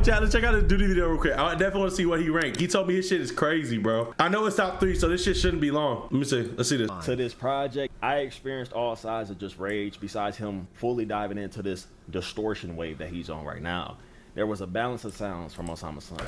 chat, let's check out his Duty video real quick. I definitely want to see what he ranked. He told me his shit is crazy, bro. I know it's top 3, so this shit shouldn't be long. Let me see. Let's see this. To this project, I experienced all sides of just rage besides him fully diving into this distortion wave that he's on right now. There was a balance of sounds from Osamason.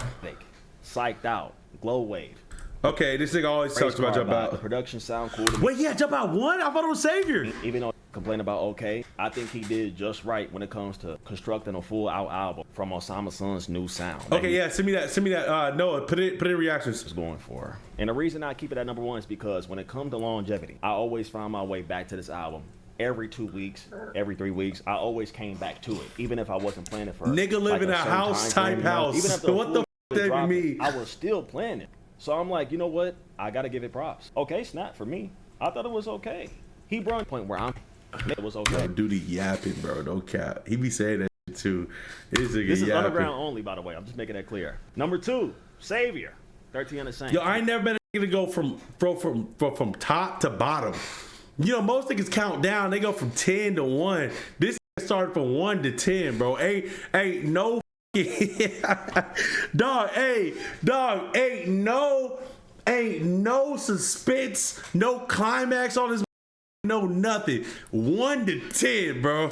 Psyched Out, Glow Wave. Okay, this nigga always talks about Jump Out. The production sound cool to me. Wait, yeah, Jump Out 1? I thought it was Savior. Even though complain about okay, I think he did just right when it comes to constructing a full out album from Osamason's new sound. Okay, yeah, send me that. Noah, put it in reactions. Was going for. And the reason I keep it at number 1 is because when it comes to longevity, I always found my way back to this album. Every 2 weeks, every 3 weeks, I always came back to it, even if I wasn't playing it for nigga live in a house type house. Even if what the f that mean? I was still playing it. So I'm like, you know what? I gotta give it props. Okay, snap for me. I thought it was okay. He brought a point where it was okay. Yo, Duty yapping, bro. No cap. He be saying that shit too. This is underground only, by the way. I'm just making that clear. Number 2, Savior. 1300 Saints. Yo, I ain't never been a nigga to go from top to bottom. You know, most niggas count down. They go from 10 to 1. This started from 1 to 10, bro. Ain't no dog, ain't no suspense, no climax on this, no nothing. 1 to 10, bro.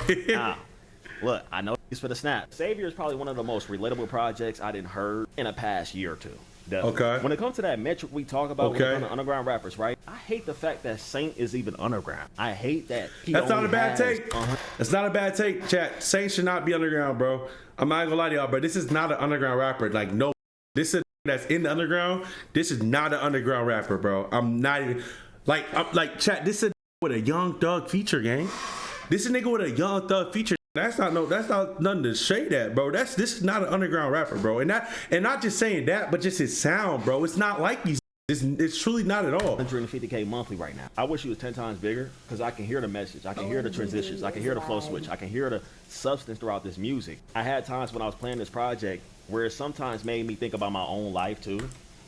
Look, I know it's for the snap. Savior is probably one of the most relatable projects I didn't heard in the past year or 2. Definitely. Okay. When it comes to that metric we talk about when it comes to underground rappers, right? I hate the fact that Saint is even underground. I hate that. That's not a bad take. That's not a bad take, chat. Saint should not be underground, bro. I'm not gonna lie to y'all, bro. This is not an underground rapper. Like, no, this is that's in the underground. This is not an underground rapper, bro. I'm not even like chat. This is with a Young Thug feature, gang. This is a nigga with a Young Thug feature. That's not nothing to shade at, bro. This is not an underground rapper, bro. And not just saying that, but just his sound, bro. It's not like these. It's truly not at all. 150K monthly right now. I wish he was 10 times bigger because I can hear the message. I can hear the transitions. I can hear the flow switch. I can hear the substance throughout this music. I had times when I was playing this project where it sometimes made me think about my own life too.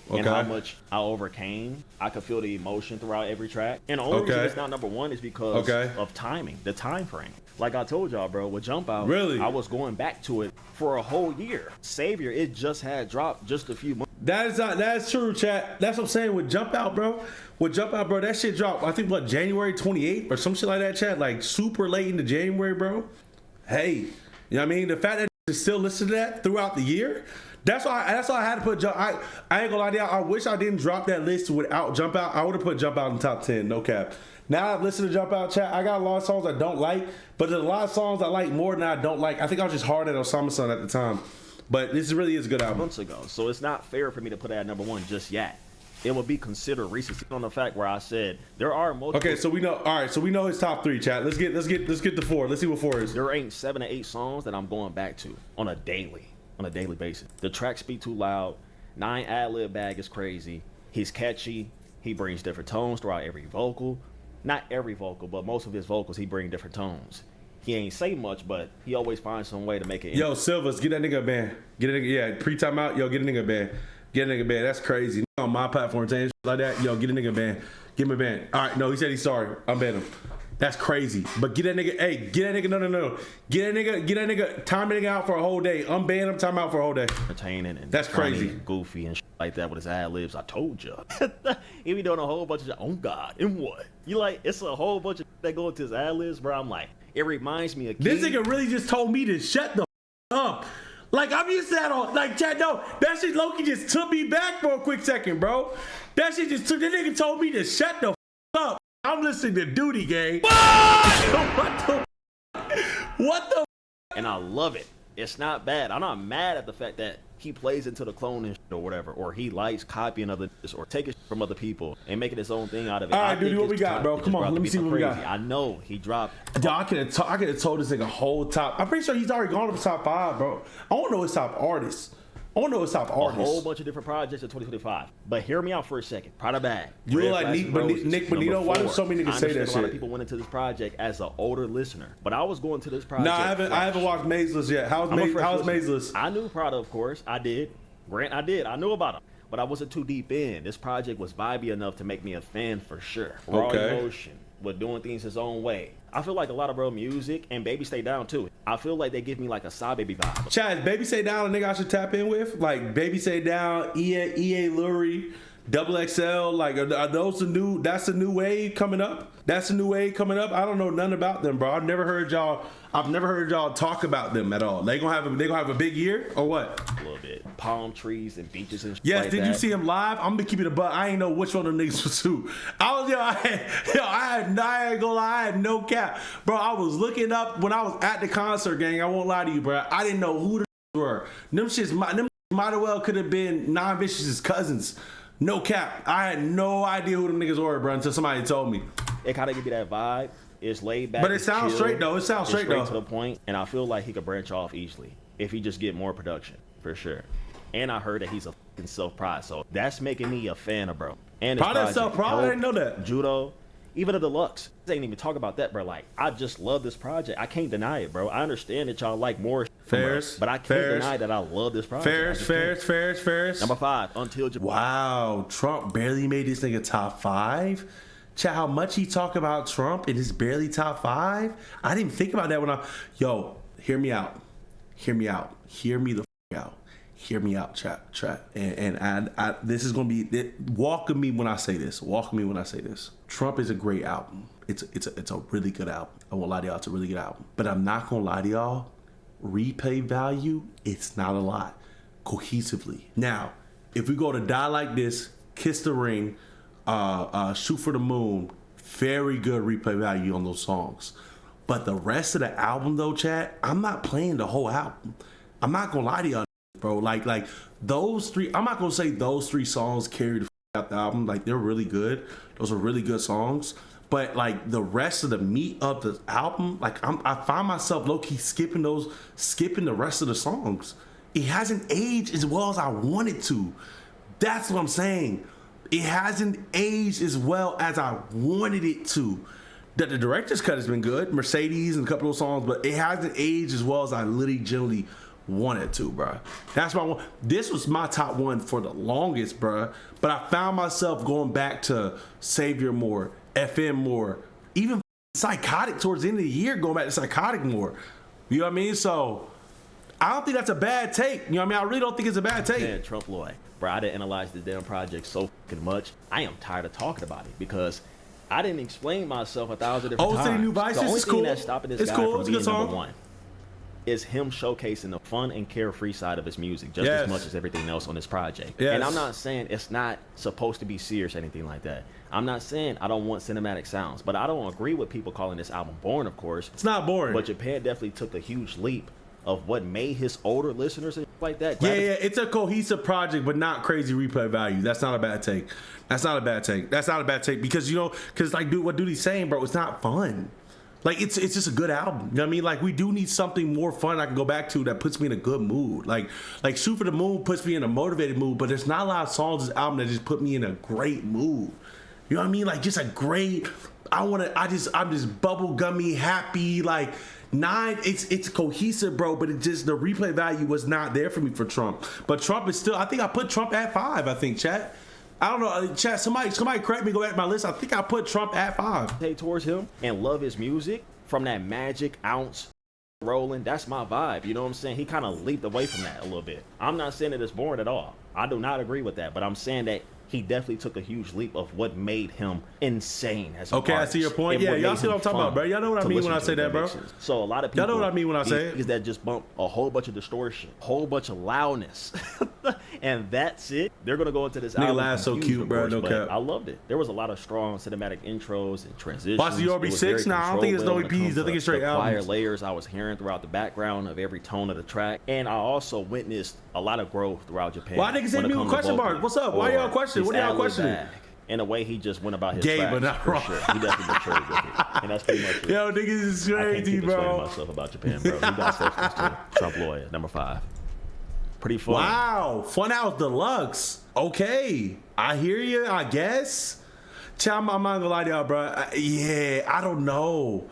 Okay. And how much I overcame. I could feel the emotion throughout every track. And the only reason it's not number 1 is because of timing, the time frame. Like I told y'all, bro, with Jump Out, really? I was going back to it for a whole year. Savior, it just had dropped just a few months. That's true, chat. That's what I'm saying with Jump Out, bro. With Jump Out, bro, that shit dropped, I think, what, January 28th or some shit like that, chat? Like, super late into January, bro. Hey, you know what I mean? The fact that you still listen to that throughout the year, that's why I had to put Jump. I ain't gonna lie to y'all. I wish I didn't drop that list without Jump Out. I would have put Jump Out in the top 10, no cap. Now I've listened to Jump Out, chat. I got a lot of songs I don't like, but there's a lot of songs I like more than I don't like. I think I was just hard at Osamason at the time, but this really is a good album. Months ago, so it's not fair for me to put it at number 1 just yet. It would be considered recency on the fact where I said there are multiple. Okay, so we know. All right, so we know his top 3, chat. Let's get the 4. Let's see what 4 is. There ain't 7 to 8 songs that I'm going back to on a daily basis. The tracks speak too loud. 9 ad-lib bag is crazy. He's catchy. He brings different tones throughout every vocal. Not every vocal, but most of his vocals, he brings different tones. He ain't say much, but he always finds some way to make it. Yo, Silvers, get that nigga a band. Get a nigga, yeah, pre-time out. Yo, get a nigga a band. Get a nigga a band. That's crazy. On my platform, saying shit like that. Yo, get a nigga a band. Give him a band. All right, no, he said he's sorry. I'm banning him. That's crazy. But get that nigga, no. Get that nigga, time that nigga out for a whole day. Unban him, time out for a whole day. Entertaining and that's crazy. And goofy and shit like that with his ad libs. I told you. He be doing a whole bunch of shit. Oh God, and what? You like, it's a whole bunch of that go into his ad libs, bro. I'm like, it reminds me of This nigga really just told me to shut the up. Like, I'm used to that on, like, chat, no, that shit Loki just took me back for a quick second, bro. That shit just took, that nigga told me to shut the up. I'm listening to Duty, gang. What the? And I love it. It's not bad. I'm not mad at the fact that he plays into the cloning or whatever, or he likes copying other or taking from other people and making his own thing out of it. All right, Duty, what we got, bro? Come on, let me see what we got. I know he dropped. Yo, I could have told this nigga whole top. I'm pretty sure he's already gone to the top 5, bro. I want to know his top artists. I want to know his top artists. A whole bunch of different projects in 2025. But hear me out for a second. Pradabagshawty. You look like Nick Bonito. Why do so many niggas say that shit? A lot of people went into this project as an older listener, but I was going to this project. No, I haven't watched Mazeless yet. How's Mazeless? I knew Prada, of course. I did. Grant, I did. I knew about him, but I wasn't too deep in. This project was vibey enough to make me a fan for sure. Raw emotion. with doing things his own way. I feel like a lot of bro music and Baby Stay Down too. I feel like they give me like a Side Baby vibe. Chad, Baby Stay Down a nigga I should tap in with? Like Baby Stay Down, EA Lurie, Double XL, like are those the new, that's the new wave coming up? That's the new wave coming up? I don't know nothing about them, bro. I've never heard y'all talk about them at all. They gonna have a big year or what? A little bit. Palm trees and beaches and shit. Yes, like did that. you see him live? I'm gonna keep it a buck. I ain't know which one of them niggas was who. I ain't gonna lie, I had no cap. Bro, I was looking up when I was at the concert, gang. I won't lie to you, bro. I didn't know who the were. Them might as well could have been Non-Vicious's cousins. No cap. I had no idea who them niggas were, bro, until somebody told me. It kind of give you that vibe. It's laid back. But it sounds chill. straight though. It sounds straight though. To the point, and I feel like he could branch off easily if he just get more production for sure. And I heard that he's a fucking self-pride, so that's making me a fan of bro. And his Probably self-pride. I didn't know that. Judo, even the deluxe. They ain't even talk about that, bro. Like I just love this project. I can't deny it, bro. I understand that y'all like more. Fairs, but I can't deny that I love this project. Fairs. Number 5, Untiljapan. Wow, Trump barely made this nigga top 5. Chat, how much he talk about Trump and it's barely top 5? I didn't think about that when yo, hear me out. Hear me out. Hear me the f out. Hear me out, chat. And I this is gonna be walk with me when I say this. Walk with me when I say this. Trump is a great album. It's a really good album. I won't lie to y'all, it's a really good album. But I'm not gonna lie to y'all. Replay value, it's not a lot cohesively. Now, if we go to Die Like This, Kiss the Ring, Shoot for the Moon, very good replay value on those songs. But the rest of the album though, chat, I'm not playing the whole album. I'm not gonna lie to y'all, bro. Like those three, I'm not gonna say those 3 songs carry the out the album. Like they're really good. Those are really good songs. But like the rest of the meat of the album, like I find myself low-key skipping the rest of the songs. It hasn't aged as well as I wanted to. That's what I'm saying. It hasn't aged as well as I wanted it to. The director's cut has been good, Mercedes and a couple of songs, but it hasn't aged as well as I literally generally wanted to, bro. That's my one. This was my top 1 for the longest, bro. But I found myself going back to Savior more, FM more, even Psychotic towards the end of the year, going back to Psychotic more. You know what I mean? So I don't think that's a bad take. You know what I mean? I really don't think it's a bad take. Man, Trump Lloyd. Bro, I didn't analyze the damn project so fucking much. I am tired of talking about it because I didn't explain myself 1,000 different times. New Vices, the only it's thing cool. that's stopping this It's guy cool. from It's a being good number song. 1 is him showcasing the fun and carefree side of his music just as much as everything else on this project. Yes. And I'm not saying it's not supposed to be serious or anything like that. I'm not saying I don't want cinematic sounds, but I don't agree with people calling this album boring, of course. It's not boring. But Japan definitely took a huge leap of what made his older listeners and like that. Yeah, it's a cohesive project, but not crazy replay value. That's not a bad take. That's not a bad take because, you know, because like, dude, what Dutie's saying, bro, it's not fun. Like, it's just a good album. You know what I mean? Like, we do need something more fun I can go back to that puts me in a good mood. Like Shoot for the Moon puts me in a motivated mood, but there's not a lot of songs in this album that just put me in a great mood. You know what I mean? Like, just a great, I'm just bubble gummy, happy, like, 9, it's cohesive, bro, but it just, the replay value was not there for me for Trump. But Trump is still, I think I put Trump at 5, I think, chat. I don't know, chat, somebody correct me, go back to my list. I think I put Trump at 5. Take towards him and love his music from that magic ounce rolling. That's my vibe. You know what I'm saying? He kind of leaped away from that a little bit. I'm not saying that it's boring at all. I do not agree with that, but I'm saying that he definitely took a huge leap of what made him insane as an Okay, artist. I see your point. Yeah, y'all see what I'm talking about, bro. Y'all know what I mean when I say that, bro. So a lot of people, y'all know what I mean when I say it, is that just bump a whole bunch of distortion, whole bunch of loudness, and that's it. They're gonna go into this album. Nigga laugh so cute, bro. No cap. I loved it. There was a lot of strong cinematic intros and transitions. Watch the RB6 now. I don't think it's no EPs. I think it's straight albums. Choir layers I was hearing throughout the background of every tone of the track, and I also witnessed a lot of growth throughout Japan. Why niggas hit me with question marks? What's up? Why y'all questioning? What are y'all questioning? In a way, he just went about his gay, tracks, but not wrong. sure. He definitely betrayed with it, and that's pretty much it. Yo, niggas is I can't crazy, keep explaining bro. myself about Japan, bro. He got substance too. Trump lawyer, number 5. Pretty fun. Wow, Funhouse Deluxe. Okay, I hear you. I guess. Child, I'm not gonna lie to y'all, bro. Yeah, I don't know.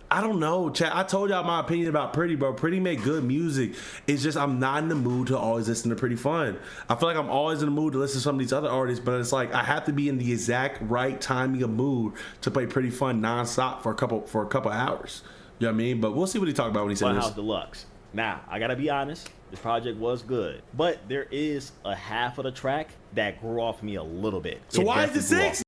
I don't know, chat. I told y'all my opinion about Pretty, bro. Pretty make good music. It's just I'm not in the mood to always listen to Prettifun. I feel like I'm always in the mood to listen to some of these other artists, but it's like I have to be in the exact right timing of mood to play Prettifun nonstop for a couple hours. You know what I mean? But we'll see what he talked about when he said Funhouse Deluxe. Now, I gotta be honest, this project was good, but there is a half of the track that grew off me a little bit. So why is it 6?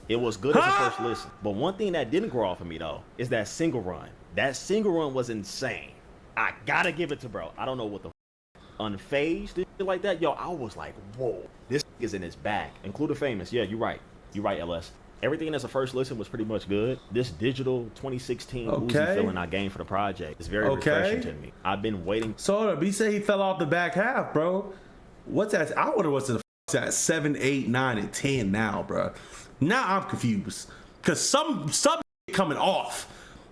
It was good as a first listen. But one thing that didn't grow off of me, though, is that single run. That single run was insane. I gotta give it to bro. I don't know what the unfazed and shit like that. Yo, I was like, whoa, this is in his bag. Including Famous. Yeah, you're right. You're right, LS. Everything as a first listen was pretty much good. This digital 2016 Uzi feeling I gained for the project is very refreshing to me. I've been waiting. So he said he fell off the back half, bro. What's that? I wonder what's the at 7, 8, 9, and 10 now, bro. Now I'm confused because some shit coming off.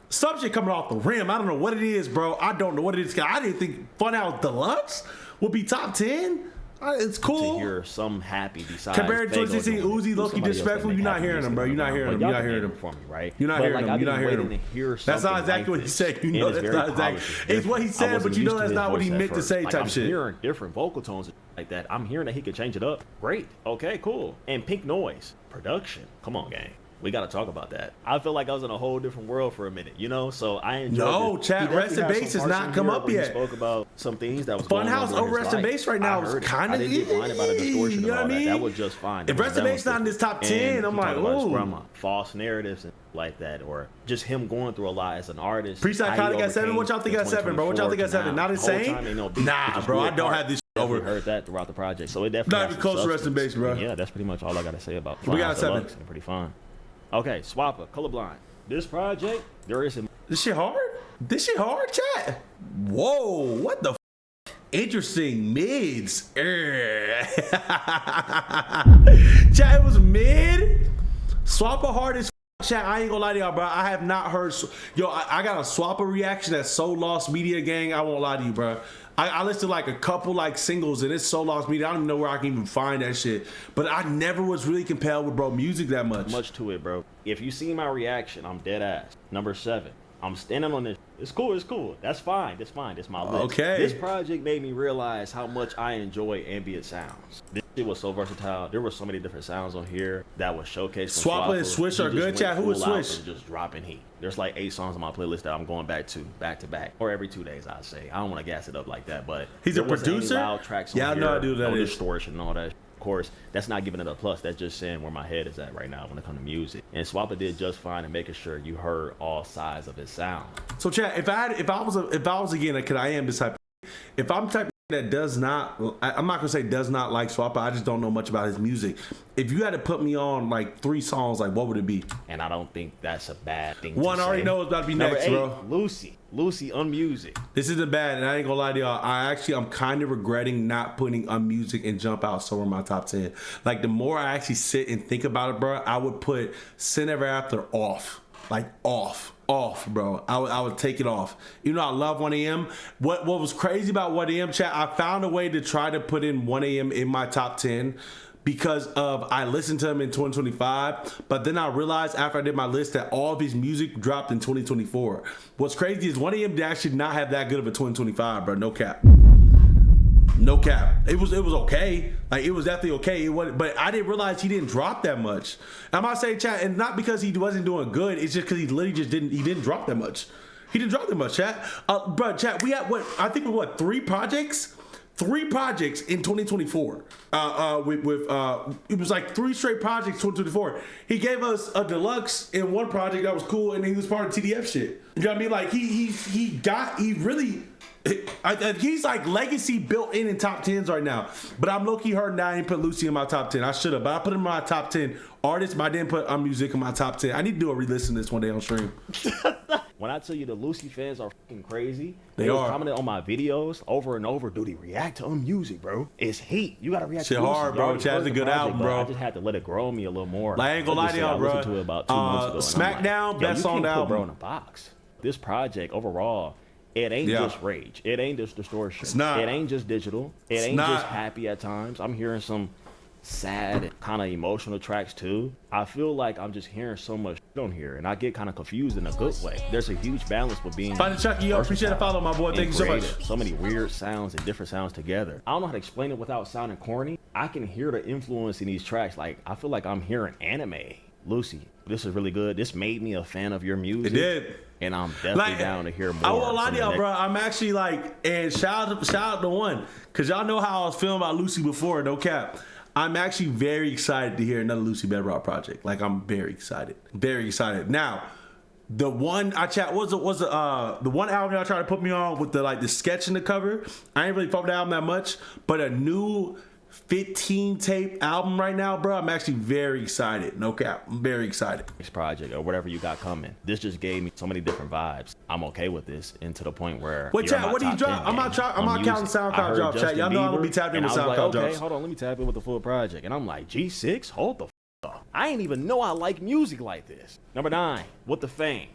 Some shit coming off the rim. I don't know what it is, bro. I don't know what it is. I didn't think Funhouse Deluxe would be top 10. It's cool. To hear some happy besides compared to 2016 Uzi, Loki disrespectful. You're not hearing him, bro. You're not hearing him. You're not hearing him for me, right? You're not hearing him. You're not hearing him. That's not exactly what he said. You know, that's not exactly. It's what he said, but you know that's not what he meant to say. Type shit. I'm hearing different vocal tones like that. I'm hearing that he could change it up. Great. Okay. Cool. And Pink Noise production. Come on, gang. We got to talk about that. I feel like I was in a whole different world for a minute, you know? So I enjoyed No, chat, Rest in Bass has not come up yet. He spoke about some things that was Funhouse over Rest in Bass right now is kind of easy. I didn't get about a distortion, you know what I mean? That was just fine. If Rest in Bass not in this top 10, I'm like, ooh. False narratives and like that, or just him going through a lot as an artist. Pre-psychotic at 7? What y'all think at 7, bro? What y'all think at 7? Not insane? Nah, bro, I don't have this over. Heard that throughout the project, so it definitely not even close to Rest in Bass, bro. Yeah, that's pretty much all I got to say about We got 7. Pretty fun. Okay, Swappa, Colorblind. This project, there is a... This shit hard? This shit hard, chat? Whoa, what the f? Interesting mids. Chat, it was mid. Swappa hard as f. Chat, I ain't gonna lie to y'all, bro. I have not heard... Yo, I got a Swappa reaction that's so lost media, gang. I won't lie to you, bro. I listened to like a couple like singles and it's so lost media. I don't even know where I can even find that shit. But I never was really compelled with bro music that much. Much to it, bro. If you see my reaction, I'm dead ass. Number 7. I'm standing on this. It's cool. It's cool. That's fine. That's fine. That's my list. Okay. This project made me realize how much I enjoy ambient sounds. This shit was so versatile. There were so many different sounds on here that was showcased. Swappa and Swish are good, chat. Who is Swish? Just dropping heat. There's like 8 songs on my playlist that I'm going back to back, or every 2 days. I say I don't want to gas it up like that, but he's a producer. Loud tracks on yeah, I know I do that. No distortion and all that. Of course, that's not giving it a plus. That's just saying where my head is at right now when it comes to music. And Swappa did just fine in making sure you heard all sides of his sound. So, chat, if I was again, because I am this type. If I'm type that does not, I'm not gonna say does not like Swappa. I just don't know much about his music. If you had to put me on like 3 songs, like what would it be? And I don't think that's a bad thing. One to already say. knows about to be Number next, 8, bro. Lucy on music. This isn't bad, and I ain't gonna lie to y'all. I'm kind of regretting not putting music and Jump Out somewhere in my top 10. Like the more I actually sit and think about it, bro, I would put Sin Ever After off. Like off, bro. I would take it off. You know, I love 1 a.m. What was crazy about 1 a.m. chat? I found a way to try to put in 1 a.m. in my top 10 because of I listened to him in 2025, but then I realized after I did my list that all of his music dropped in 2024. What's crazy is 1 a.m. actually not have that good of a 2025, bro. No cap. No cap. It was okay. Like it was definitely okay. It wasn't, but I didn't realize he didn't drop that much. I'm not saying chat, and not because he wasn't doing good. It's just because he literally just didn't drop that much. He didn't drop that much, chat. Bro, chat. We had I think 3 projects. 3 projects in 2024. It was like 3 straight projects 2024. He gave us a deluxe in one project that was cool, and he was part of TDF shit. You know what I mean? Like he really. He's like legacy built in top 10s right now, but I'm low-key hurting that I didn't put Lucy in my top 10. I should have, but I put him in my top 10 artists, but I didn't put music in my top 10. I need to do a re-listen to this one day on stream. When I tell you the Lucy fans are fucking crazy, they are commenting on my videos over and over. Duty, react to music, bro. It's heat. You gotta react to Lucy. Shit hard, bro. Chad's a good album, bro. I just had to let it grow on me a little more. Like, I ain't gonna lie to y'all, bro. I listened to it about 2 months ago. Smackdown, best song album. Bro, in a box. This project overall. It ain't just rage. It ain't just distortion. It's not. It ain't just digital. It ain't just happy at times. I'm hearing some sad, kind of emotional tracks too. I feel like I'm just hearing so much on here, and I get kind of confused in a good way. There's a huge balance with being. Find Chucky, yo, appreciate the follow, my boy. Thank you so much. So many weird sounds and different sounds together. I don't know how to explain it without sounding corny. I can hear the influence in these tracks. Like, I feel like I'm hearing anime. Lucy, this is really good. This made me a fan of your music. It did. And I'm definitely down to hear more. I won't lie to y'all, bro. I'm actually like, and shout out to one, because y'all know how I was feeling about Lucy before, no cap. I'm actually very excited to hear another Lucy Bedroque project. Like, I'm very excited. Very excited. Now, the one I chat was the one album y'all tried to put me on with the sketch in the cover. I ain't really fuck with the album that much, but a new 15 tape album right now, bro. I'm actually very excited. No cap. I'm very excited. This project or whatever you got coming. This just gave me so many different vibes. I'm okay with this, and to the point where. What chat? What do you drop? I'm not counting SoundCloud drop, chat. Y'all know I'm gonna be tapped in with SoundCloud drops. Okay, hold on, let me tap in with the full project. And I'm like, G6, hold the up. I ain't even know I like music like this. Number 9, with the Feng.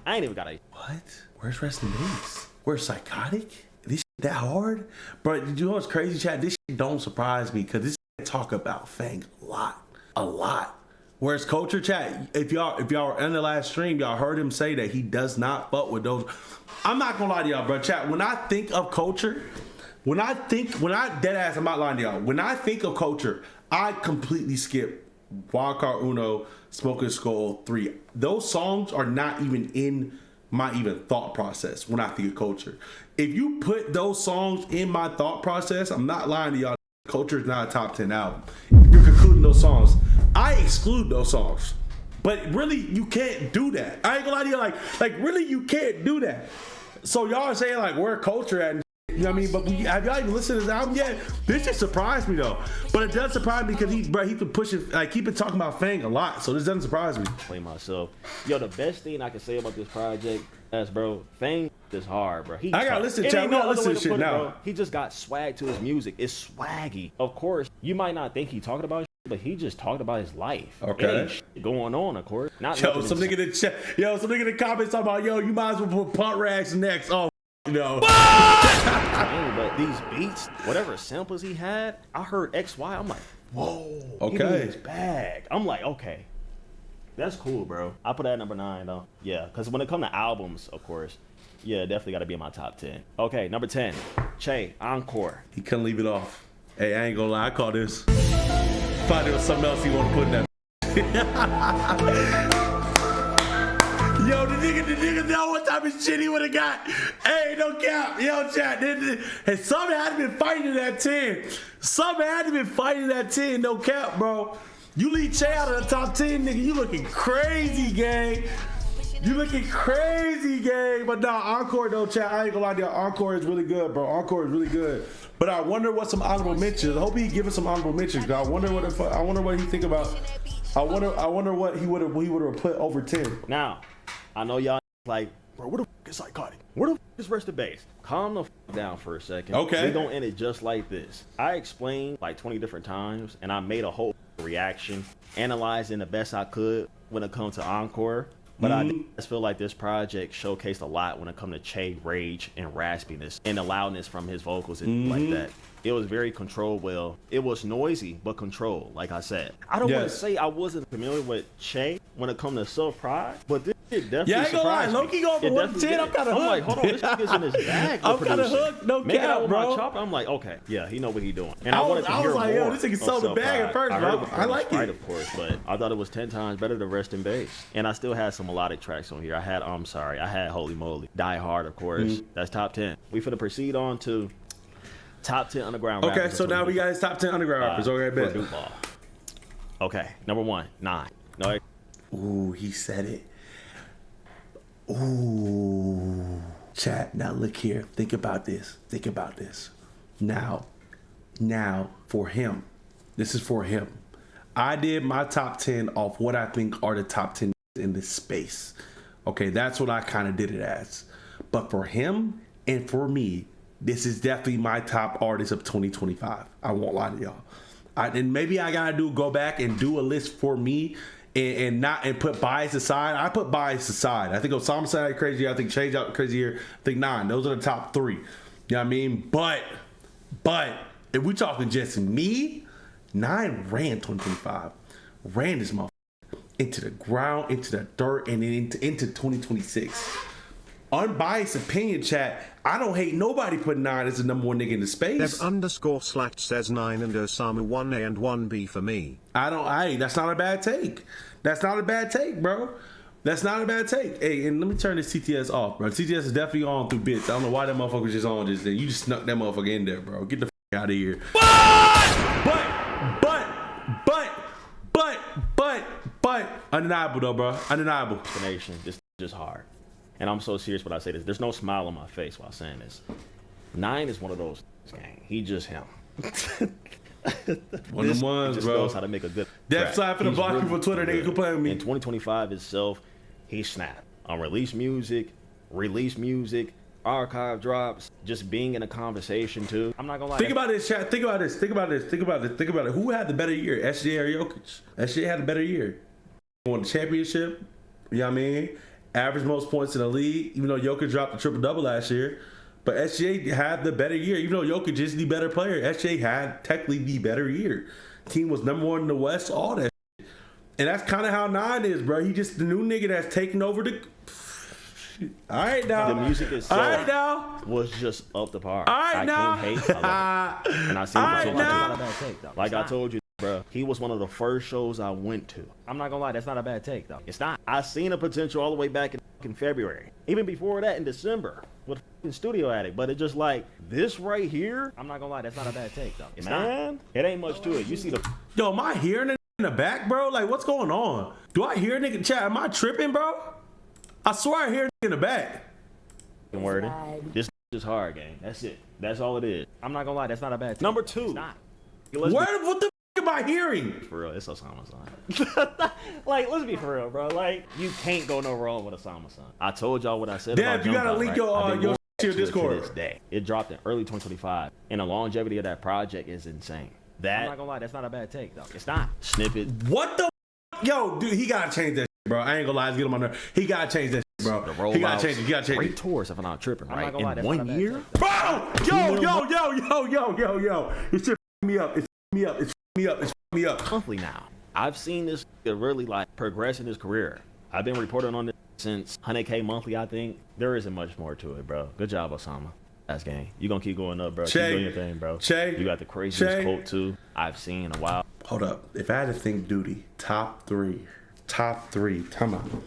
I ain't even got a. What? Where's Rest in Peace? Where's Psychotic? This shit that hard? Bro, you know what's crazy, chat? This shit don't surprise me, because this shit talk about Feng a lot. Whereas Culture, chat, if y'all were in the last stream, y'all heard him say that he does not fuck with those. I'm not gonna lie to y'all, bro, chat. When I think of Culture, when I dead ass, I'm not lying to y'all. When I think of Culture, I completely skip Wildcard Uno, Smoking Skull 3. Those songs are not even in my thought process when I think of Culture. If you put those songs in my thought process, I'm not lying to y'all. Culture is not a top 10 album. If you're concluding those songs, I exclude those songs. But really, you can't do that. I ain't gonna lie to you, like really, you can't do that. So y'all are saying like where Culture at? You know what I mean? But have y'all even listened to this album yet? This just surprised me though. But it does surprise me because he been pushing, like he been talking about Feng a lot. So this doesn't surprise me. Play myself. Yo, the best thing I can say about this project is, bro, Feng is hard, bro. I gotta listen to chat. We gotta listen to shit now. Bro. He just got swag to his music. It's swaggy. Of course, you might not think he talking about shit, but he just talked about his life. Okay. It ain't shit going on, of course. Not some nigga in the chat. Yo, some nigga in the comments talking about, yo, you might as well put Punt Rags next. Oh, no. But these beats, whatever samples he had, I heard XY. I'm like, whoa. Okay. He in his bag. I'm like, okay. That's cool, bro. I put that at number 9, though. Yeah, because when it comes to albums, of course, yeah, definitely got to be in my top 10. Okay, number 10, Che, Encore. He couldn't leave it off. Hey, I ain't gonna lie, I call this. Thought there was something else he want to put in that. Yo, the nigga know what type of shit he would have got. Hey, no cap. Yo, chat. And something had to be fighting that 10. Something had to be fighting that 10. No cap, bro. You leave Che out of the top 10, nigga. You looking crazy, gang. You looking crazy, gang. But nah, Encore though, chat. I ain't gonna lie to you. Encore is really good, bro. Encore is really good. But I wonder what some honorable mentions. I hope he give us some honorable mentions. I wonder what he think about. I wonder what he would have put over 10. Now, I know y'all like, bro, where the f is Psychotic? Where the f is Rest in Base? Calm the f down for a second. Okay. We gonna end it just like this. I explained like 20 different times, and I made a whole reaction, analyzing the best I could when it comes to Encore. But I just feel like this project showcased a lot when it comes to Che rage and raspiness and the loudness from his vocals and like that. It was very controlled well. It was noisy, but controlled, like I said. I don't want to say I wasn't familiar with Che when it comes to Surprise, but this shit definitely I ain't gonna lie. Loki going for 110. I'm kind of hooked. I'm like, hold on, this nigga's in his bag. I'm kind of hooked. No Make it out cap, with bro. my chopper. I'm like, okay, yeah, he know what he doing. And I wanted to hear was like, more. yo, this nigga sold the bag at first, bro. I like it. Of course, but I thought it was 10 times better than Rest in Base. And I still had some melodic tracks on here. I had Holy Moly. Die Hard, of course. That's top 10. We finna proceed on to top 10 underground rappers. Okay, so now we got his top 10 underground rappers. Okay, bet. Okay, number 1, 9. No. Ooh, he said it. Ooh. Chat, now look here. Think about this. Now, for him. This is for him. I did my top 10 off what I think are the top 10 in this space. Okay, that's what I kind of did it as. But for him and for me, this is definitely my top artist of 2025. I won't lie to y'all. And maybe I gotta go back and do a list for me and put bias aside. I put bias aside. I think Osamason had crazy year. I think Change Out crazy year. I think 9. Those are the top 3. You know what I mean? But if we talking just me, 9 ran 2025. Ran this motherfucker into the ground, into the dirt, and then into 2026. Unbiased opinion, chat. I don't hate nobody putting 9 as the number 1 nigga in the space. Dev_slat says 9 and Osama 1A and 1B for me. That's not a bad take. That's not a bad take, bro. That's not a bad take. Hey, and let me turn this TTS off, bro. TTS is definitely on through bits. I don't know why that motherfucker was just on just then. You just snuck that motherfucker in there, bro. Get the out of here. But, undeniable though, bro. Undeniable. Explanation. This just hard. And I'm so serious when I say this. There's no smile on my face while saying this. 9 is one of those gang. He just him. One of the ones, just bro. Knows how to make a good. Death slap for the block people Twitter. They can play with me. In 2025 itself, he snapped on release music, archive drops, just being in a conversation too. I'm not gonna lie. Think about this, chat. Think about this. Who had the better year, SJ or Jokic? SJ had a better year. Won the championship. You know what I mean? Average most points in the league. Even though Jokic dropped the triple-double last year. But SJ had the better year. Even though Jokic is the better player, SJ had technically the better year. Team was number 1 in the West, all that shit. And that's kind of how 9 is, bro. He just the new nigga that's taking over the... All right, now. The music itself was just up the par. All right, now. I can't hate. I love it. And I see all right, now. Like I told you, bro, he was one of the first shows I went to. I'm not gonna lie, that's not a bad take, though. It's not. I seen a potential all the way back in February. Even before that, in December, with Studio Addict. But it's just like, this right here, I'm not gonna lie, that's not a bad take, though. It's not. It ain't much to it. You see the... Yo, am I hearing it in the back, bro? Like, what's going on? Do I hear a nigga chat? Am I tripping, bro? I swear I hear in the back. Wording. This is hard, gang. That's it. That's all it is. I'm not gonna lie, that's not a bad take. Number 2. It's not. What the am I hearing? For real, it's Osamason. Like, let's be for real, bro. Like, you can't go no wrong with Osamason. I told y'all what I said. Damn, about you gotta link your Discord. To this day. It dropped in early 2025, and the longevity of that project is insane. I'm not gonna lie, that's not a bad take, though. It's not. Snippet. What the? Yo, dude, he gotta change that shit, bro. I ain't gonna lie, let's get him on there. He gotta change that shit, bro. He gotta change it. He gotta change it. Great tours if I'm not tripping, right? In 1 year? Bro! Yo! It's shit me up. It's me up. It's me up. It's me up. Monthly now. I've seen this really like progress in his career. I've been reporting on this since 100K monthly, I think. There isn't much more to it, bro. Good job, Osama. That's game. You gonna keep going up, bro. Keep doing your thing, bro. You got the craziest quote too I've seen in a while. Hold up. If I had to think Duty, top three. Come on.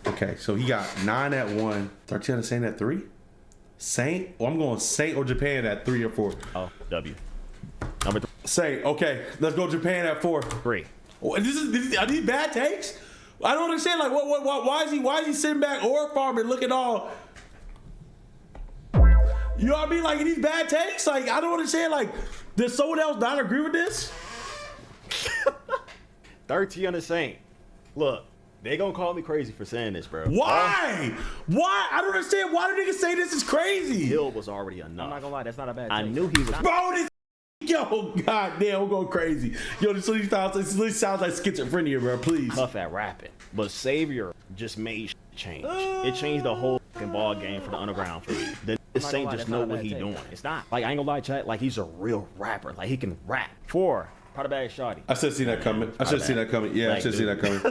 Okay, so he got 9 at 1. 13 Saint at 3? Saint? Oh, I'm going Saint or Japan at 3 or 4. Oh, W. Number 3. Saint. Okay, let's go Japan at 4. 3. Are these bad takes? I don't understand. Like, why is he sitting back or farming looking all... You know what I mean? Like, these bad takes? Like, I don't understand. Like, does someone else not agree with this? 13 Saint. Look, they gonna call me crazy for saying this, bro. Why? Why? I don't understand. Why do niggas say this is crazy? Hill was already enough. I'm not gonna lie, that's not a bad take. I knew he was... Bro, this... Yo, goddamn, we're going crazy. Yo, this sounds like schizophrenia, bro. Please. Tough at rapping. But Savior just made change. It changed the whole fucking ball game for the underground for me. This ain't just know what he doing. It's not. Like, I ain't gonna lie, chat. Like, he's a real rapper. Like, he can rap. 4. Pradabagshawty. I should have seen that coming. Yeah, I should have seen that coming.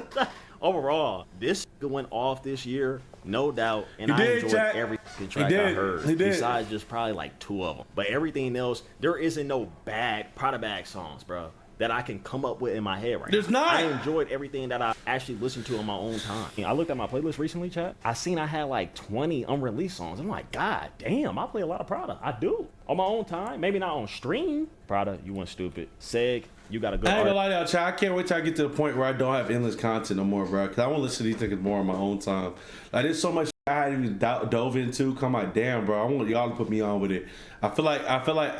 Overall, this went off this year, no doubt, and I enjoyed every track I heard. Besides just probably like 2 of them. But everything else, there isn't no bad Pradabag songs, bro, that I can come up with in my head right now. There's not. I enjoyed everything that I actually listened to on my own time. I looked at my playlist recently, chat. I seen I had like 20 unreleased songs. I'm like, God damn, I play a lot of Prada. I do. On my own time. Maybe not on stream. Prada, you went stupid. Seg, you got a good I ain't gonna lie to y'all, chat. I can't wait till I get to the point where I don't have endless content no more, bro. Because I want to listen to these things more on my own time. Like, there's so much I hadn't even dove into. Come on, damn, bro. I want y'all to put me on with it. I feel like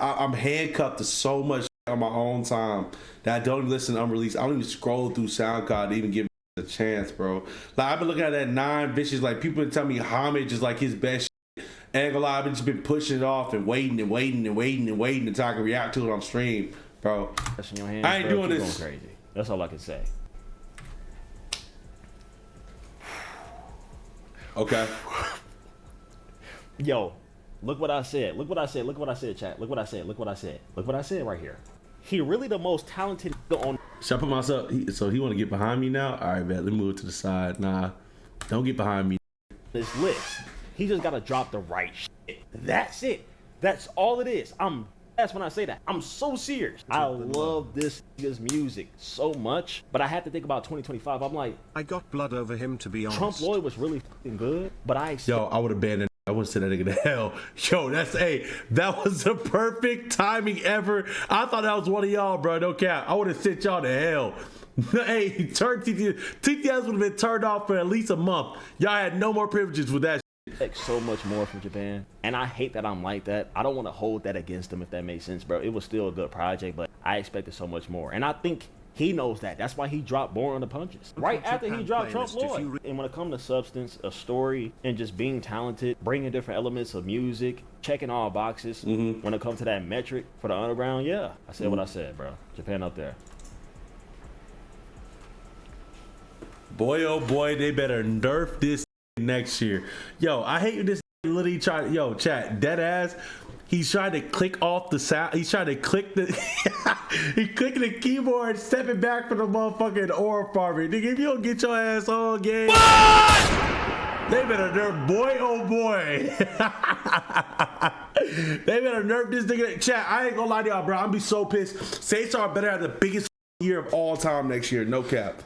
I'm handcuffed to so much on my own time that I don't even listen to unreleased. I don't even scroll through SoundCloud to even give a chance, bro. Like, I've been looking at that 9 Vicious. Like, people been telling me Homage is like his best shit. Ain't gonna lie, I've just been pushing it off and waiting until I can react to it on stream, bro. That's in your hands, I ain't bro. doing Keep this. Going crazy. That's all I can say. Okay. Yo, look what I said. Look what I said, chat. Look what I said right here. he really the most talented on. Should I put myself? So he want to get behind me now? All right, man. Let me move to the side. Nah, don't get behind me. This list. He just gotta drop the right shit. That's it. That's all it is. That's when I say that. I'm so serious. I love this nigga's music so much, but I had to think about 2025. I'm like, I got blood over him, to be honest. Trump Lloyd was really fucking good, but I would have banned it. I would have sent that nigga to hell. Yo, that was the perfect timing ever. I thought that was one of y'all, bro. No cap. I would have sent y'all to hell. Hey, TTS would have been turned off for at least a month. Y'all had no more privileges with that. Expect so much more from Japan, and I hate that I'm like that. I don't want to hold that against him, if that makes sense, bro. It was still a good project, but I expected so much more, and I think he knows that. That's why he dropped Born on the Punches right after he dropped Trump Lloyd. And when it comes to substance, a story, and just being talented, bringing different elements of music, checking all boxes, when it comes to that metric for the underground, yeah, I said what I said, bro. Japan up there. Boy, oh boy, they better nerf this next year. Yo, I hate this literally trying. Yo, chat, dead ass. He's trying to click off the sound. He's trying to click the. He clicking the keyboard, stepping back from the motherfucking aura farming. Nigga, if you don't get your ass on game, what? They better nerf, boy, oh boy. They better nerf this nigga. Chat, I ain't gonna lie to y'all, bro. I'm be so pissed. Sk8star better have the biggest year of all time next year. No cap.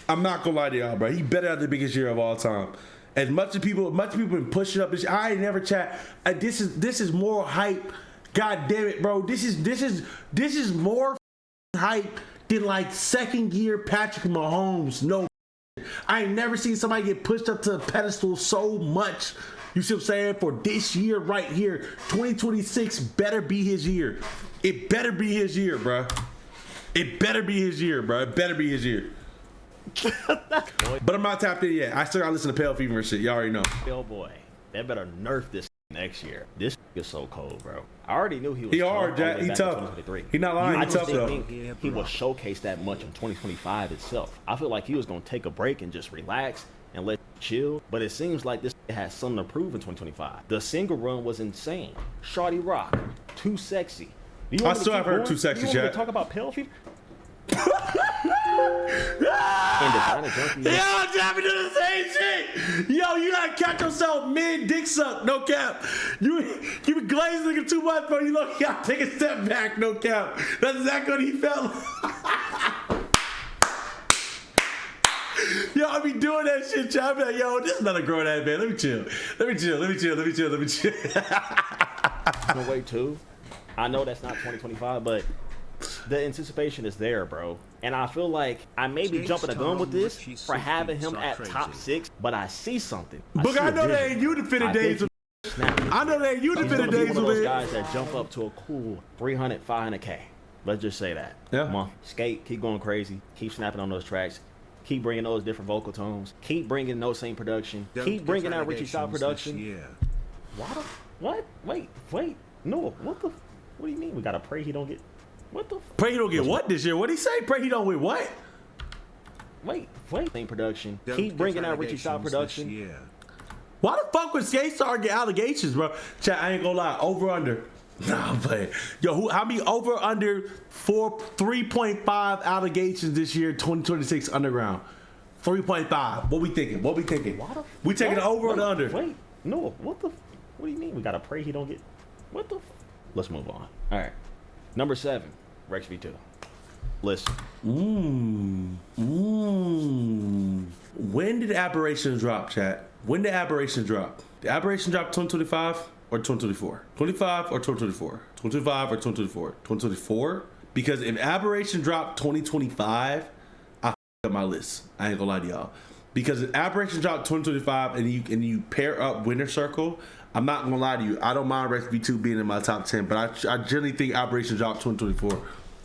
I'm not gonna lie to y'all, bro. He better have the biggest year of all time. As much people been pushing up this. I ain't never chat. This is more hype. God damn it, bro. This is more hype than like second year Patrick Mahomes. No, I ain't never seen somebody get pushed up to a pedestal so much. You see what I'm saying? For this year right here, 2026 better be his year. It better be his year, bro. It better be his year, bro. It better be his year. But I'm not tapped in yet. I still gotta listen to Pale Fever and shit. Y'all already know. Oh boy, they better nerf this next year. This is so cold, bro. I already knew he was. He hard, Jack. He tough. He not lying. He tough though. He will showcase that much in 2025 itself. I feel like he was gonna take a break and just relax and let chill. But it seems like this has something to prove in 2025. The single run was insane. Shawty Rock, Too Sexy. I still have heard Too Sexy, Jack. Talk about Pale Fever. Yo, Jack, we do the same shit. Yo, you gotta catch yourself mid dick suck, no cap. You be glazing nigga too much, bro. You gotta take a step back, no cap. That's exactly what he felt. Yo, I be doing that shit, Jack. I be like, yo, this is not a grown ass man. Let me chill. No way, too. I know that's not 2025, but the anticipation is there, bro. And I feel like I may be jumping the gun with this for having him at top 6, but I see something. But I know that ain't you defending days. I know that ain't you defending days with those guys that jump up to a cool 300, 500K. Let's just say that. Yeah. Come on, skate, keep going crazy, keep snapping on those tracks, keep bringing those different vocal tones, keep bringing those same production, keep bringing that Richie style production. What? Wait. No, what do you mean? We gotta pray he don't get. What the? Pray he don't get what this year? What'd he say? Pray he don't win what? Wait. Same production. Keep bringing that Richie style production. Why the fuck would Sk8star get allegations, bro? Chat, I ain't gonna lie. Over under. Nah, but yo, how many over under 3.5 allegations this year? 2026 underground. 3.5. What we thinking? We taking the over or the under? Wait. No. What do you mean? We gotta pray he don't get. What the? Let's move on. All right. Number 7, Rexv2. Listen. When did Aberrations drop, chat? When did Aberrations drop? Did Aberration drop 2025 or 2024? 25 or 2024? 2025 or 2024? 2024? Because if Aberration dropped 2025, I up my list. I ain't gonna lie to y'all. Because if Aberration dropped 2025 and you pair up Winter Circle, I'm not gonna lie to you. I don't mind Rexv2 being in my top 10, but I generally think Operation dropped 2024.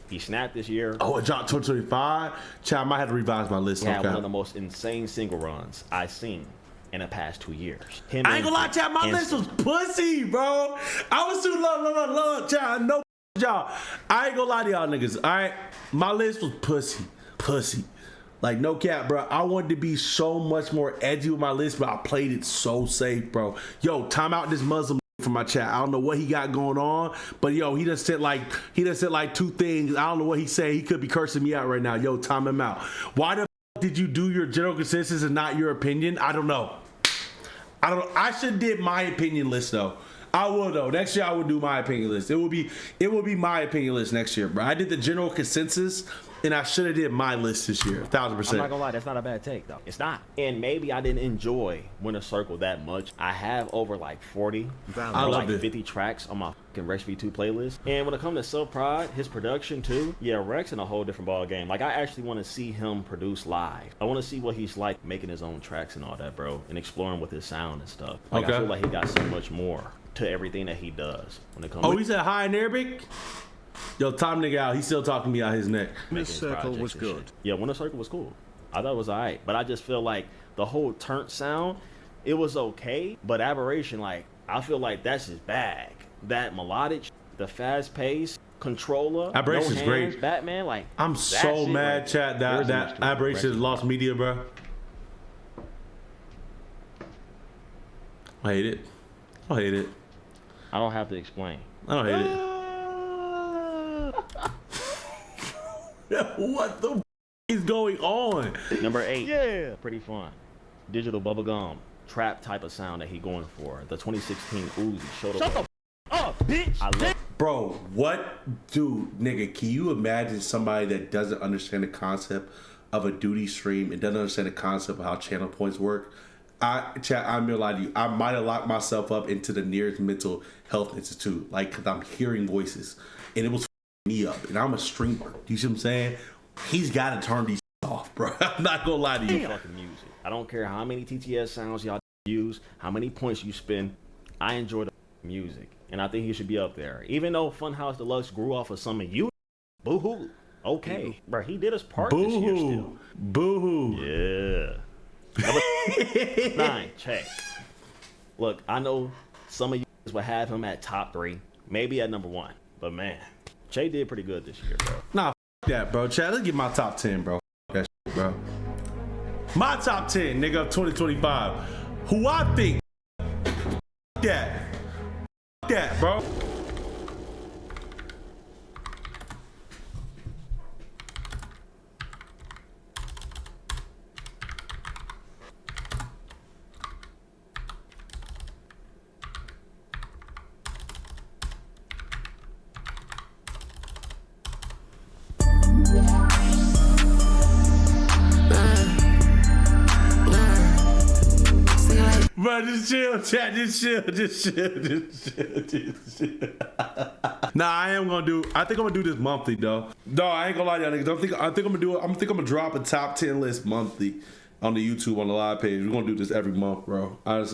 He snapped this year. Oh, it dropped 2025. Child, I might have to revise my list. He had one of the most insane single runs I've seen in the past 2 years. I ain't gonna lie, child. My list was pussy, bro. I was too love, child. No, y'all. I ain't gonna lie to y'all niggas. All right, my list was pussy. Like, no cap, bro. I wanted to be so much more edgy with my list, but I played it so safe, bro. Yo, time out this Muslim from my chat. I don't know what he got going on, but yo, he just said like 2 things. I don't know what he said. He could be cursing me out right now. Yo, time him out. Why the did you do your general consensus and not your opinion? I don't know. I should did my opinion list though. I will though. Next year I will do my opinion list. It will be my opinion list next year, bro. I did the general consensus and I should have did my list this year. 1000%. I'm not gonna lie, that's not a bad take though. It's not. And maybe I didn't enjoy Winter Circle that much. I have over like 40 or like 50 tracks on my fucking Rexv2 playlist. And when it comes to Self Pride, his production too, yeah, Rex in a whole different ball game. Like I actually want to see him produce live. I want to see what he's like making his own tracks and all that, bro, and exploring with his sound and stuff. Like I feel like he got so much more to everything that he does when it comes. Oh, he said hi in Arabic. Yo, time nigga out. He's still talking me out his neck. Winter Circle was good. Yeah, Winter Circle was cool. I thought it was alright, but I just feel like the whole turnt sound, it was okay. But Aberration, like I feel like that's his bag. That melodic, the fast pace, controller, Aberration's no hands, great. Batman, like I'm so mad, chat, that Aberration has lost media, bro. I hate it. I hate it. I don't have to explain. I don't hate it. What the is going on? Number 8. Yeah. Prettifun. Digital bubblegum. Trap type of sound that he going for. The 2016 Uzi. Shut the up, bitch. I love Bro, what? Dude, nigga, can you imagine somebody that doesn't understand the concept of a duty stream and doesn't understand the concept of how channel points work? I'm gonna lie to you. I might have locked myself up into the nearest mental health institute, like, because I'm hearing voices, and it was me up, and I'm a streamer. You see what I'm saying? He's got to turn these off, bro. I'm not gonna lie to you. fucking music. I don't care how many TTS sounds y'all use, how many points you spend. I enjoy the music, and I think he should be up there. Even though Funhouse Deluxe grew off of some of you, boo-hoo. Okay, bro, he did his part this year still. Boo-hoo. Yeah. Number 9, check. Look, I know some of you would have him at top 3, maybe at number 1, but man, Che did pretty good this year, bro. Nah, that, bro. Chad, let's get my top 10, bro. That shit, bro. My top 10, nigga, of 2025. Who I think that, bro. Bro, just chill, chat. Just chill. Nah, I think I'm gonna do this monthly though. No, I ain't gonna lie to y'all niggas. I think I'm gonna drop a top 10 list monthly on the YouTube on the live page. We're gonna do this every month, bro. Honestly.